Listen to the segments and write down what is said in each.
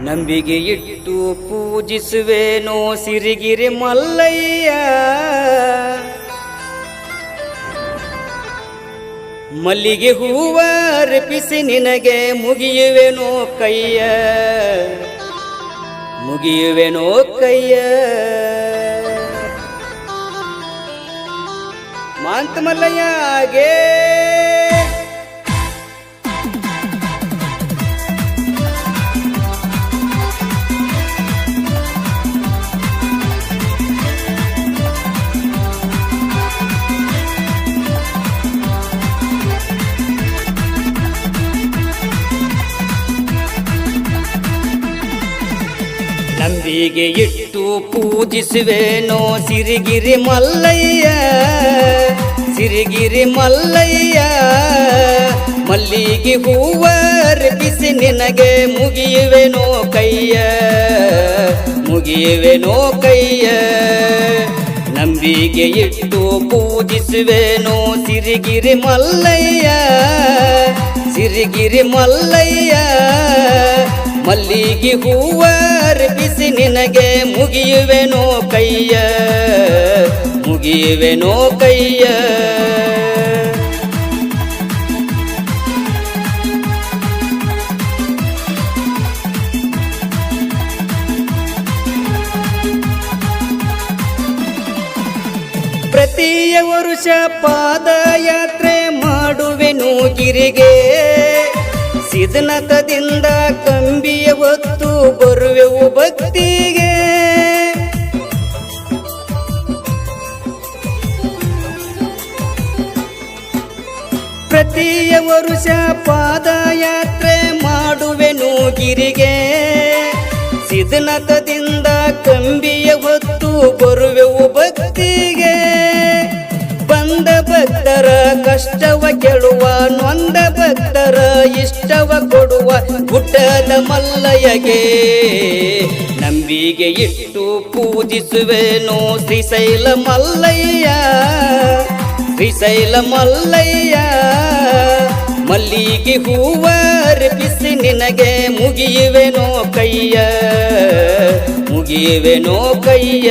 ನಂಬಿಗೆ ಇಟ್ಟು ಪೂಜಿಸುವೆನೋ ಸಿರಿಗಿರಿ ಮಲ್ಲಯ್ಯ. ಮಲ್ಲಿಗೆ ಹೂವ ಅರ್ಪಿಸಿ ನಿನಗೆ ಮುಗಿಯುವೆನೋ ಕೈಯ, ಮುಗಿಯುವೆನೋ ಕೈಯ. ಮಾಂತ ಮಲ್ಲಯ್ಯಗೆ ನಂಬಿಗೆ ಇಟ್ಟು ಪೂಜಿಸುವೆನೋ ಸಿರಿಗಿರಿ ಮಲ್ಲಯ್ಯ, ಸಿರಿಗಿರಿ ಮಲ್ಲಯ್ಯ. ಮಲ್ಲಿಗೆ ಹೂವ ಅರ್ಪಿಸಿ ನಿನಗೆ ಮುಗಿಯುವೆನೋ ಕೈಯ, ಮುಗಿಯುವೆನೋ ಕೈಯ. ನಂಬಿಗೆ ಇಟ್ಟು ಪೂಜಿಸುವೆನೋ ಸಿರಿಗಿರಿ ಮಲ್ಲಯ್ಯ, ಸಿರಿಗಿರಿ ಮಲ್ಲಯ್ಯ. ಮಲ್ಲಿಗೆ ಹೂವ ಅರ್ಪಿಸಿ ನಿನಗೆ ಮುಗಿಯುವೆನೋ ಕೈಯ, ಮುಗಿಯುವೆನೋ ಕೈಯ. ಪ್ರತಿಯ ವರುಷ ಪಾದಯಾತ್ರೆ ಮಾಡುವೆನು ಗಿರಿಗೆ, ಸಿದ್ಧನಾಥದಿಂದ ಕಂಬಿಯ ಹೊತ್ತು ಬರುವೆವು ಭಕ್ತಿಗೆ. ಪ್ರತಿಯ ವರುಷ ಪಾದಯಾತ್ರೆ ಮಾಡುವೆನು ಗಿರಿಗೆ, ಸಿದ್ಧನಾಥದಿಂದ ಕಂಬಿಯ ಹೊತ್ತು ಬರುವೆವು ಭಕ್ತಿಗೆ. ಬಂದ ಭಕ್ತರ ಕಷ್ಟವ ಕೇಳುವ, ನೊಂದ ಭಕ್ತರ ಇಷ್ಟವ ಕೊಡುವ ಗುಡ್ಡದ ಮಲ್ಲಯ್ಯಗೆ ನಂಬಿಗೆ ಇಟ್ಟು ಪೂಜಿಸುವೆನೋ ಶ್ರೀಶೈಲ ಮಲ್ಲಯ್ಯ, ಶ್ರೀಶೈಲ ಮಲ್ಲಯ್ಯ. ಮಲ್ಲಿಗೆ ಹೂವ ಅರ್ಪಿಸಿ ನಿನಗೆ ಮುಗಿಯುವೆನೋ ಕೈಯ, ಮುಗಿಯುವೆನೋ ಕೈಯ.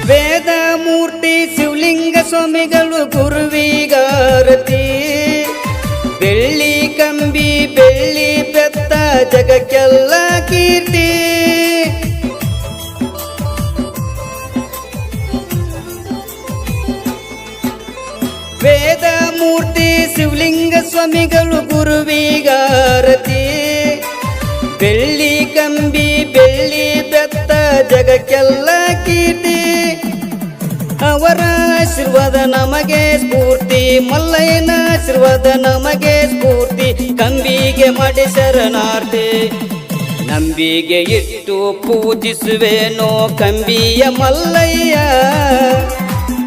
ವೇದ ಮೂರ್ತಿ ಶಿವಲಿಂಗ ಸ್ವಾಮಿಗಳು ಗುರುವಿಗಾರತಿ, ಬೆಳ್ಳಿ ಕಂಬಿ ಬೆಳ್ಳಿ ಬೆತ್ತ ಜಗಕ್ಕೆಲ್ಲ ಕೀರ್ತಿ. ವೇದ ಮೂರ್ತಿ ಶಿವಲಿಂಗ ಸ್ವಾಮಿಗಳು ಗುರುವಿಗಾರತಿ, ಬೆಳ್ಳಿ ಕಂಬಿ ಬೆಳ್ಳಿ ಬೆತ್ತ ಜಗಕ್ಕೆಲ್ಲ ಕೀರ್ತಿ. ಅವರ ಆಶೀರ್ವಾದ ನಮಗೆ ಸ್ಫೂರ್ತಿ, ಮಲ್ಲಯ್ಯನ ಆಶೀರ್ವಾದ ನಮಗೆ ಸ್ಫೂರ್ತಿ. ಕಂಬಿಗೆ ಮಾಡಿ ಶರಣಾರ್ಥಿ, ನಂಬಿಗೆ ಇಟ್ಟು ಪೂಜಿಸುವೆನೋ ಕಂಬಿಯ ಮಲ್ಲಯ್ಯ,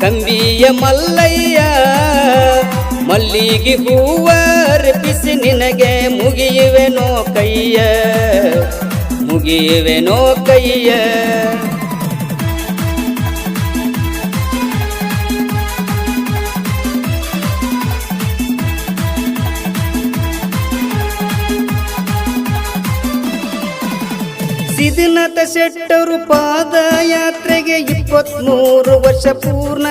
ಕಂಬಿಯ ಮಲ್ಲಯ್ಯ. ಮಲ್ಲಿಗೆ ಹೂವ ಅರ್ಪಿಸಿ ನಿನಗೆ ಮುಗಿಯುವೆನೋ ಕೈಯ, ಮುಗಿಯುವೆನೋ ಕೈಯ. ಸಿದ್ಧನಾಥ ಶೆಟ್ಟರು ಪಾದಯಾತ್ರೆಗೆ 23 ವರ್ಷ ಪೂರ್ಣ.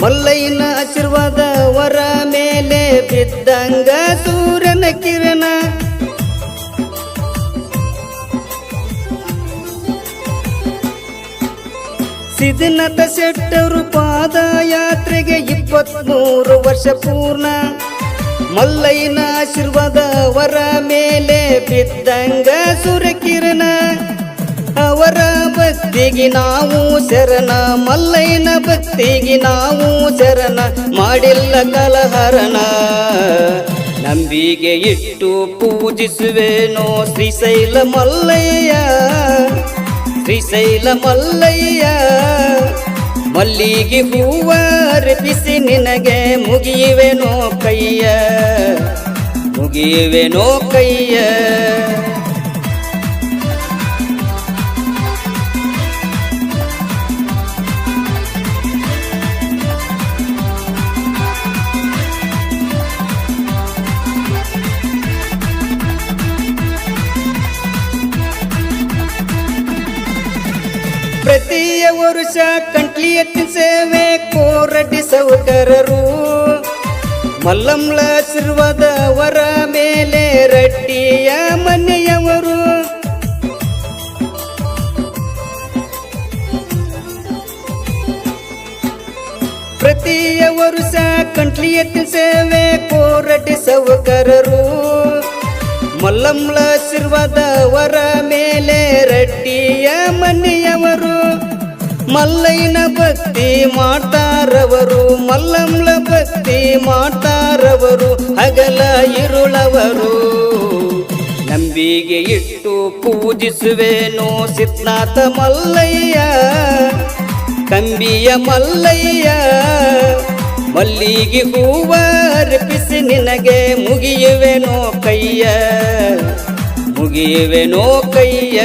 ಮಲ್ಲಯ್ಯನ ಆಶೀರ್ವಾದ ವರ ಮೇಲೆ ಬಿದ್ದಂಗ ಸೂರ್ಯನ ಕಿರಣ. ಸಿದ್ಧನಾಥ ಶೆಟ್ಟರು ಪಾದಯಾತ್ರೆಗೆ 23 ವರ್ಷ ಪೂರ್ಣ. ಮಲ್ಲಯ್ಯನ ಆಶೀರ್ವಾದ ವರ ಮೇಲೆ ಬಿದ್ದಂಗ ಸೂರ್ಯಕಿರಣ. ಅವರ ಭಕ್ತಿಗೆ ನಾವು ಶರಣ, ಮಲ್ಲಯ್ಯನ ಭಕ್ತಿಗೆ ನಾವು ಶರಣ. ಮಾಡಿಲ್ಲ ಕಲಹರಣ, ನಂಬಿಗೆ ಇಟ್ಟು ಪೂಜಿಸುವೆನೋ ಶ್ರೀಶೈಲ ಮಲ್ಲಯ್ಯ, ಶ್ರೀಶೈಲ ಮಲ್ಲಯ್ಯ. ಮಲ್ಲಿಗೆ ಹೂವ ಅರ್ಪಿಸಿ ನಿನಗೆ ಮುಗಿಯುವೆನೋ ಕೈಯ, ಮುಗಿಯುವೆನೋ ಕೈಯ. ಪ್ರತಿಯ ವರುಷ ಕಂಟ್ಲಿ ಎತ್ತಿನ ಸೇವೆ ಕೋರಡ್ಡಿ ಸೌಕರರು ಮಲ್ಲಂಲ ಆಶೀರ್ವಾದವರ ಮೇಲೆ ರಡ್ಡಿಯ ಮನೆಯವರು. ಪ್ರತಿಯ ವರುಷ ಕಂಟ್ಲಿ ಎತ್ತಿನ ಸೇವೆ ಕೋರಡ್ಡಿ ಸೌಕರರು ಮಲ್ಲಂಲ ಆಶೀರ್ವಾದವರ ಮೇಲೆ ರಡ್ಡಿಯ ಮನೆಯವರು. ಮಲ್ಲಯ್ಯನ ಭಕ್ತಿ ಮಾಡ್ತಾರವರು, ಮಲ್ಲಂಲ ಭಕ್ತಿ ಮಾಡ್ತಾರವರು, ಹಗಲ ಇರುಳವರು. ನಂಬಿಗೆ ಇಟ್ಟು ಪೂಜಿಸುವೆನೋ ಸಿದ್ಧನಾಥ ಮಲ್ಲಯ್ಯ, ಕಂಬಿಯ ಮಲ್ಲಯ್ಯ. ಮಲ್ಲಿಗೆ ಹೂವ ಅರ್ಪಿಸಿ ನಿನಗೆ ಮುಗಿಯುವೆನೋ ಕೈಯ, ಮುಗಿಯುವೆನೋ ಕೈಯ.